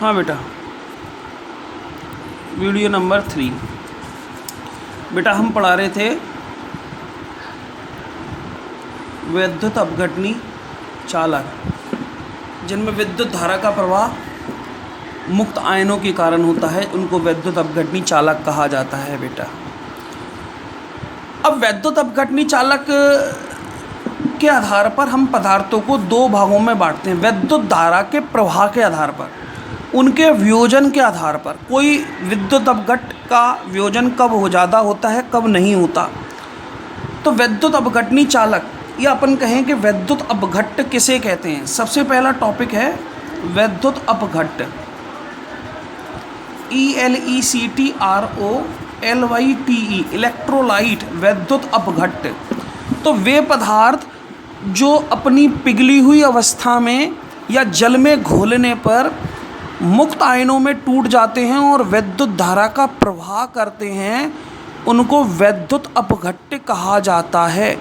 हाँ बेटा, video number 3। बेटा हम पढ़ा रहे थे वैद्युत अपघटनी चालक, जिनमें विद्युत धारा का प्रवाह मुक्त आयनों के कारण होता है, उनको वैद्युत अपघटनी चालक कहा जाता है बेटा। अब वैद्युत अपघटनी चालक के आधार पर हम पदार्थों को दो भागों में बांटते हैं। वैद्युत धारा के प्रवाह के आधार पर, उनके वियोजन के आधार पर। कोई विद्युत अपघट का वियोजन कब हो ज़्यादा होता है, कब नहीं होता। तो वैद्युत अपघटनी चालक, या अपन कहें कि वैद्युत अपघट्ट किसे कहते हैं। सबसे पहला टॉपिक है वैद्युत अपघट्ट, ELECTROLYTE, इलेक्ट्रोलाइट, वैद्युत अपघट्ट। तो वे पदार्थ जो अपनी पिघली हुई अवस्था में या जल में घोलने पर मुक्त आयनों में टूट जाते हैं और विद्युत धारा का प्रवाह करते हैं, उनको वैद्युत अपघट्ट कहा जाता है।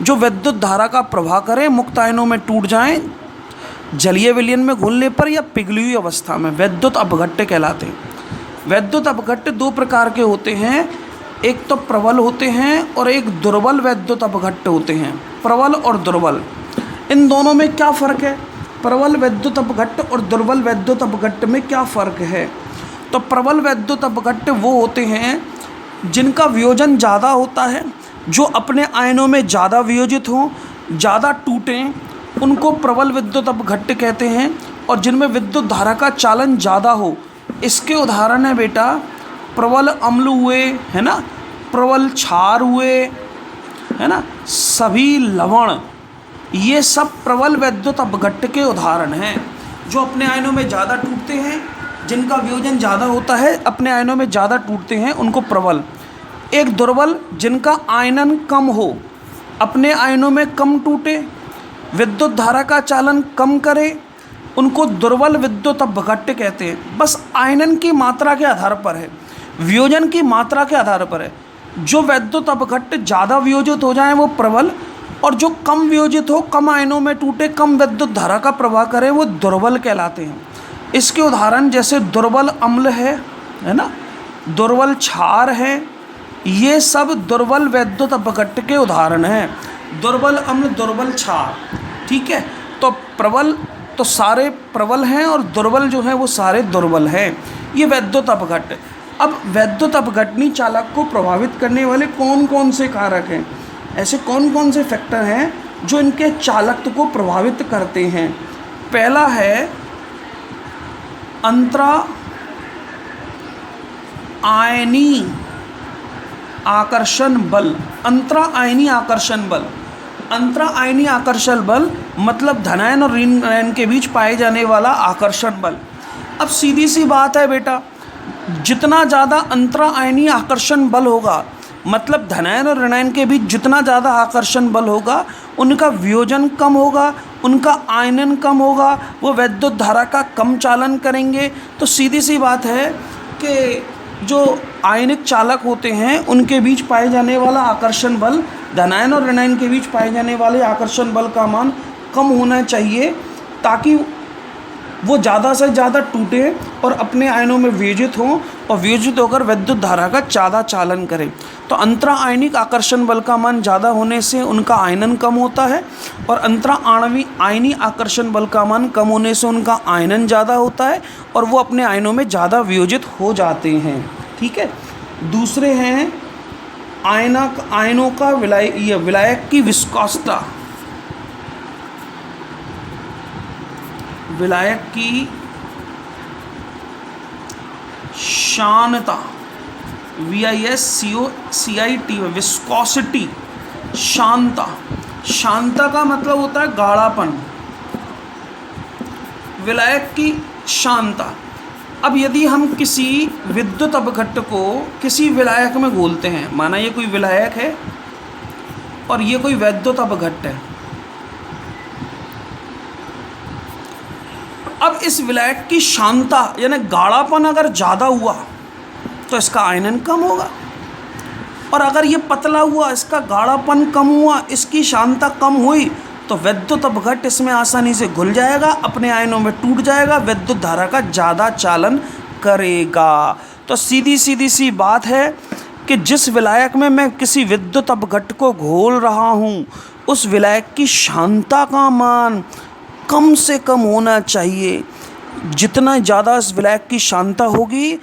जो विद्युत धारा का प्रवाह करें, मुक्त आयनों में टूट जाएं, जलीय विलयन में घुलने पर या पिघली हुई अवस्था में, वैद्युत अपघट्ट कहलाते हैं। वैद्युत अपघट्ट दो प्रकार के होते हैं, एक तो प्रबल होते हैं और एक दुर्बल वैद्युत अपघट्ट होते हैं। प्रबल और दुर्बल, इन दोनों में क्या फ़र्क है? प्रबल वैद्युत अपघट्ट और दुर्बल वैद्युत अपघट्ट में क्या फ़र्क है? तो प्रबल वैद्युत अपघट्ट वो होते हैं जिनका वियोजन ज़्यादा होता है, जो अपने आयनों में ज़्यादा वियोजित हों, ज़्यादा टूटें, उनको प्रबल विद्युत अपघट्ट कहते हैं। और जिनमें विद्युत धारा का चालन ज़्यादा हो, इसके उदाहरण है बेटा प्रबल अम्ल हुए, है ना, प्रबल क्षार हुए, है ना, सभी लवण, ये सब प्रबल वैद्युत अपघट्ट के उदाहरण हैं। जो अपने आयनों में ज़्यादा टूटते हैं, जिनका वियोजन ज़्यादा होता है, अपने आयनों में ज़्यादा टूटते हैं, उनको प्रबल। एक दुर्बल, जिनका आयनन कम हो, अपने आयनों में कम टूटे, विद्युत धारा का चालन कम करे, उनको दुर्बल विद्युत अपघट्ट कहते हैं। बस आयनन की मात्रा के आधार पर है, वियोजन की मात्रा के आधार पर है। जो वैद्युत अपघट्ट ज़्यादा वियोजित हो जाएं वो प्रबल, और जो कम वियोजित हो, कम आयनों में टूटे, कम विद्युत धारा का प्रवाह करें, वो दुर्बल कहलाते हैं। इसके उदाहरण जैसे दुर्बल अम्ल है ना, दुर्बल क्षार है, ये सब दुर्बल वैद्युत अपघट्ट के उदाहरण हैं। दुर्बल अम्ल, दुर्बल क्षार, ठीक है। तो प्रबल तो सारे प्रबल हैं और दुर्बल जो हैं वो सारे दुर्बल हैं। ये वैद्युत अपघट्ट। अब वैद्युत अपघटनी चालक को प्रभावित करने वाले कौन कौन से कारक हैं, ऐसे कौन कौन से फैक्टर हैं जो इनके चालकत्व को प्रभावित करते हैं। पहला है अंतरा आयनी आकर्षण बल। अंतरा आयनी आकर्षण बल, अंतरा आयनी आकर्षण बल मतलब धनायन और ऋण आयन के बीच पाए जाने वाला आकर्षण बल। अब सीधी सी बात है बेटा, जितना ज़्यादा अंतरा आयनी आकर्षण बल होगा, मतलब धनायन और ऋणायन के बीच जितना ज़्यादा आकर्षण बल होगा, उनका वियोजन कम होगा, उनका आयनन कम होगा, वो वैद्युत धारा का कम चालन करेंगे। तो सीधी सी बात है कि जो आयनिक चालक होते हैं उनके बीच पाए जाने वाला आकर्षण बल, धनायन और ऋणायन के बीच पाए जाने वाले आकर्षण बल का मान कम होना चाहिए, ताकि वो ज़्यादा से ज़्यादा टूटे और अपने आयनों में वियोजित हों और वियोजित होकर विद्युत धारा का ज़्यादा चालन करें। तो अंतरा आयनिक आकर्षण बल का मान ज़्यादा होने से उनका आयनन कम होता है, और अंतरा आणविक आयनी आकर्षण बल का मान कम होने से उनका आयनन ज़्यादा होता है और वो अपने आयनों में ज़्यादा वियोजित हो जाते हैं। ठीक है। दूसरे हैं आयनों का विलायक की विस्कोसिटी, विलायक की शानता, VISCOCIT, विस्कोसिटी, शानता। शानता का मतलब होता है गाढ़ापन, विलायक की शानता। अब यदि हम किसी विद्युत अपघट्ट को किसी विलायक में घोलते हैं, माना ये कोई विलायक है और ये कोई वैद्युत अपघट्ट है, अब इस विलायक की शानता यानी गाढ़ापन अगर ज़्यादा हुआ तो इसका आयनन कम होगा, और अगर ये पतला हुआ, इसका गाढ़ापन कम हुआ, इसकी शानता कम हुई, तो विद्युत अपघट्ट इसमें आसानी से घुल जाएगा, अपने आयनों में टूट जाएगा, विद्युत धारा का ज़्यादा चालन करेगा। तो सीधी सीधी सी बात है कि जिस विलायक में मैं किसी विद्युत अपघट्ट को घोल रहा हूँ उस विलायक की शांता का मान कम से कम होना चाहिए। जितना ज़्यादा इस विलायक की शांता होगी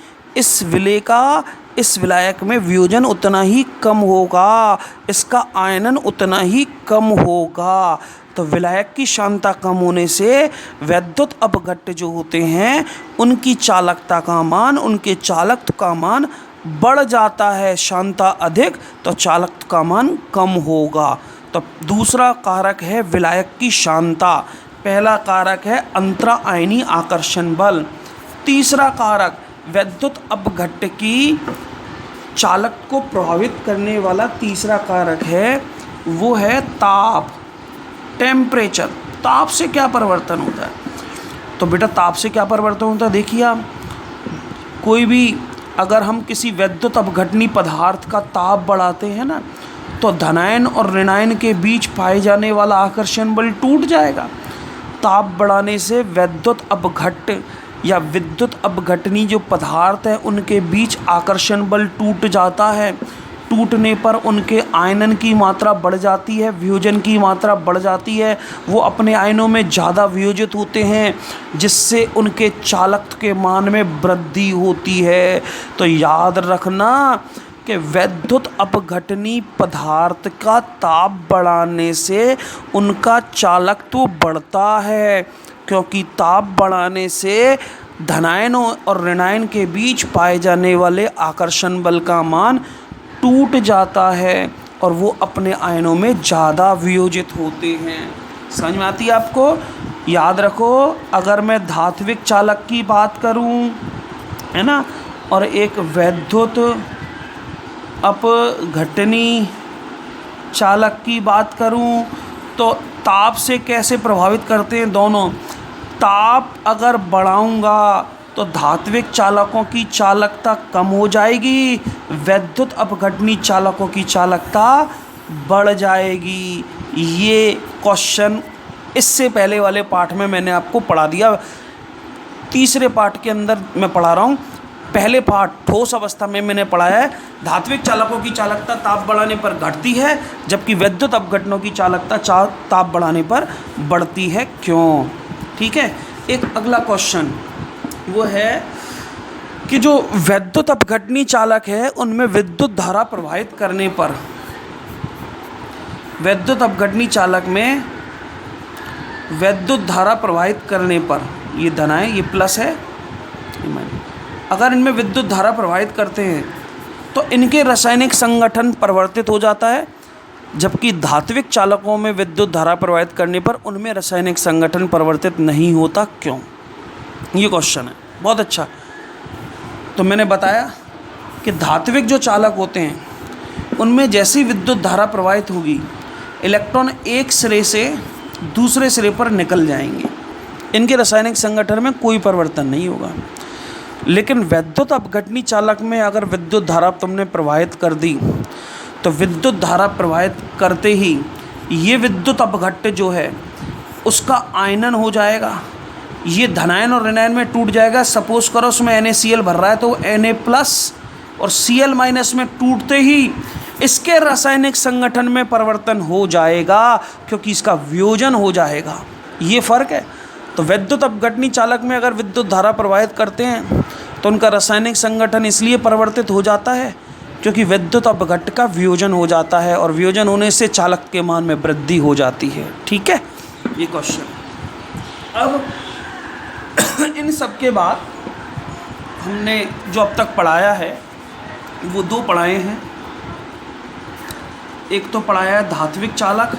इस विलायक में वियोजन उतना ही कम होगा, इसका आयनन उतना ही कम होगा। तो विलायक की शांता कम होने से विद्युत अपघट्ट जो होते हैं उनकी चालकता का मान, उनके चालकत्व का मान बढ़ जाता है। शांता अधिक तो चालकत्व का मान कम होगा। तो दूसरा कारक है विलायक की शांता, पहला कारक है अंतरा आयनी आकर्षण बल। तीसरा कारक विद्युत अपघट्ट की चालक को प्रभावित करने वाला तीसरा कारक है वो है ताप, टेम्परेचर। ताप से क्या परिवर्तन होता है? तो बेटा ताप से क्या परिवर्तन होता है, देखिए आप, कोई भी अगर हम किसी विद्युत अपघटनी पदार्थ का ताप बढ़ाते हैं ना तो धनायन और ऋणायन के बीच पाए जाने वाला आकर्षण बल टूट जाएगा। ताप बढ़ाने से विद्युत अपघट्ट या विद्युत अपघटनी जो पदार्थ है उनके बीच आकर्षण बल टूट जाता है। टूटने पर उनके आयनन की मात्रा बढ़ जाती है, वियोजन की मात्रा बढ़ जाती है, वो अपने आयनों में ज़्यादा वियोजित होते हैं जिससे उनके चालकत्व के मान में वृद्धि होती है। तो याद रखना कि विद्युत अपघटनी पदार्थ का ताप बढ़ाने से उनका चालकत्व बढ़ता है, क्योंकि ताप बढ़ाने से धनायन और ऋणायन के बीच पाए जाने वाले आकर्षण बल का मान टूट जाता है और वो अपने आयनों में ज़्यादा वियोजित होते हैं। समझ में आती है आपको? याद रखो, अगर मैं धात्विक चालक की बात करूं, है ना, और एक विद्युत अपघटनी चालक की बात करूं तो ताप से कैसे प्रभावित करते हैं दोनों। ताप अगर बढ़ाऊंगा तो धात्विक चालकों की चालकता कम हो जाएगी, विद्युत अपघटनी चालकों की चालकता बढ़ जाएगी। ये क्वेश्चन इससे पहले वाले पाठ में मैंने आपको पढ़ा दिया। तीसरे पाठ के अंदर मैं पढ़ा रहा हूँ। पहले पाठ ठोस अवस्था में मैंने पढ़ाया है धात्विक चालकों की चालकता ताप बढ़ाने पर घटती है, जबकि विद्युत अपघटनों की चालकता ताप बढ़ाने पर बढ़ती है। क्यों? ठीक है। एक अगला क्वेश्चन वो है कि जो विद्युत अपघटनी चालक है उनमें विद्युत धारा प्रवाहित करने पर, विद्युत अपघटनी चालक में विद्युत धारा प्रवाहित करने पर, ये धन है, ये प्लस है, अगर इनमें विद्युत धारा प्रवाहित करते हैं तो इनके रासायनिक संगठन परिवर्तित हो जाता है, जबकि धात्विक चालकों में विद्युत धारा प्रवाहित करने पर उनमें रासायनिक संगठन परिवर्तित नहीं होता। क्यों? ये क्वेश्चन है, बहुत अच्छा। तो मैंने बताया कि धात्विक जो चालक होते हैं उनमें जैसी विद्युत धारा प्रवाहित होगी इलेक्ट्रॉन एक सिरे से दूसरे सिरे पर निकल जाएंगे, इनके रासायनिक संगठन में कोई परिवर्तन नहीं होगा। लेकिन विद्युत अपघटनी चालक में अगर विद्युत धारा तुमने प्रवाहित कर दी तो विद्युत धारा प्रवाहित करते ही ये विद्युत अपघट्ट जो है उसका आयनन हो जाएगा, ये धनायन और ऋणायन में टूट जाएगा। सपोज करो उसमें NaCl भर रहा है तो Na+ और Cl- में टूटते ही इसके रासायनिक संगठन में परिवर्तन हो जाएगा, क्योंकि इसका वियोजन हो जाएगा। ये फ़र्क है। तो विद्युत अपघटनी चालक में अगर विद्युत धारा प्रवाहित करते हैं तो उनका रासायनिक संगठन इसलिए परिवर्तित हो जाता है क्योंकि विद्युत अपघट्ट का वियोजन हो जाता है, और वियोजन होने से चालक के मान में वृद्धि हो जाती है। ठीक है, ये क्वेश्चन। अब इन सब के बाद हमने जो अब तक पढ़ाया है वो दो पढ़ाए हैं। एक तो पढ़ाया है धात्विक चालक,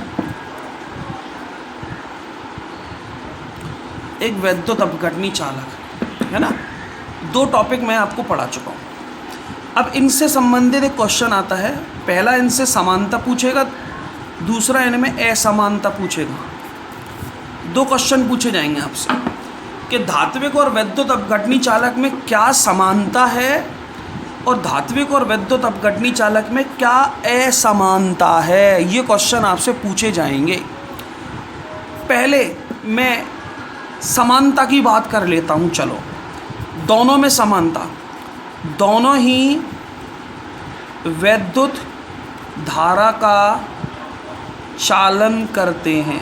एक विद्युत अपघटनी चालक, है ना। दो टॉपिक मैं आपको पढ़ा चुका हूँ। अब इनसे संबंधित एक क्वेश्चन आता है। पहला इनसे समानता पूछेगा, दूसरा इनमें असमानता पूछेगा। दो क्वेश्चन पूछे जाएंगे आपसे कि धात्विक और विद्युत अपघटनी चालक में क्या समानता है और धात्विक और विद्युत अपघटनी चालक में क्या असमानता है। ये क्वेश्चन आपसे पूछे जाएंगे। पहले मैं समानता की बात कर लेता हूँ। चलो, दोनों में समानता, दोनों ही वैद्युत धारा का चालन करते हैं।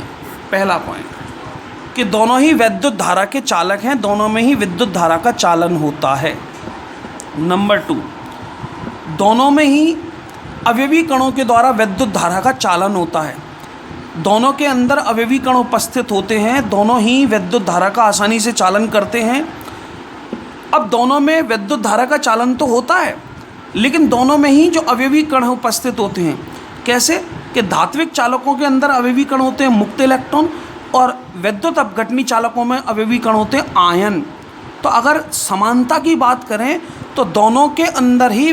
पहला पॉइंट कि दोनों ही वैद्युत धारा के चालक हैं, दोनों में ही विद्युत धारा का चालन होता है। नंबर 2, दोनों में ही अवयवी कणों के द्वारा विद्युत धारा का चालन होता है। दोनों के अंदर अवयवी कण उपस्थित होते हैं, दोनों ही विद्युत धारा का आसानी से चालन करते हैं। अब दोनों में विद्युत धारा का चालन तो होता है, लेकिन दोनों में ही जो अवयवी कण उपस्थित होते हैं, कैसे कि धात्विक चालकों के अंदर अवयवी कण होते हैं मुक्त इलेक्ट्रॉन, और विद्युत अपघटनी चालकों में अवयवी कण होते हैं आयन। तो अगर समानता की बात करें तो दोनों के अंदर ही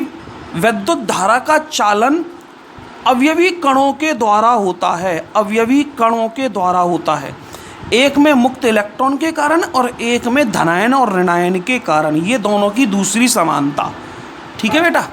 विद्युत धारा का चालन अवयवी कणों के द्वारा होता है, अवयवी कणों के द्वारा होता है। एक में मुक्त इलेक्ट्रॉन के कारण और एक में धनायन और ऋणायन के कारण। ये दोनों की दूसरी समानता। ठीक है बेटा।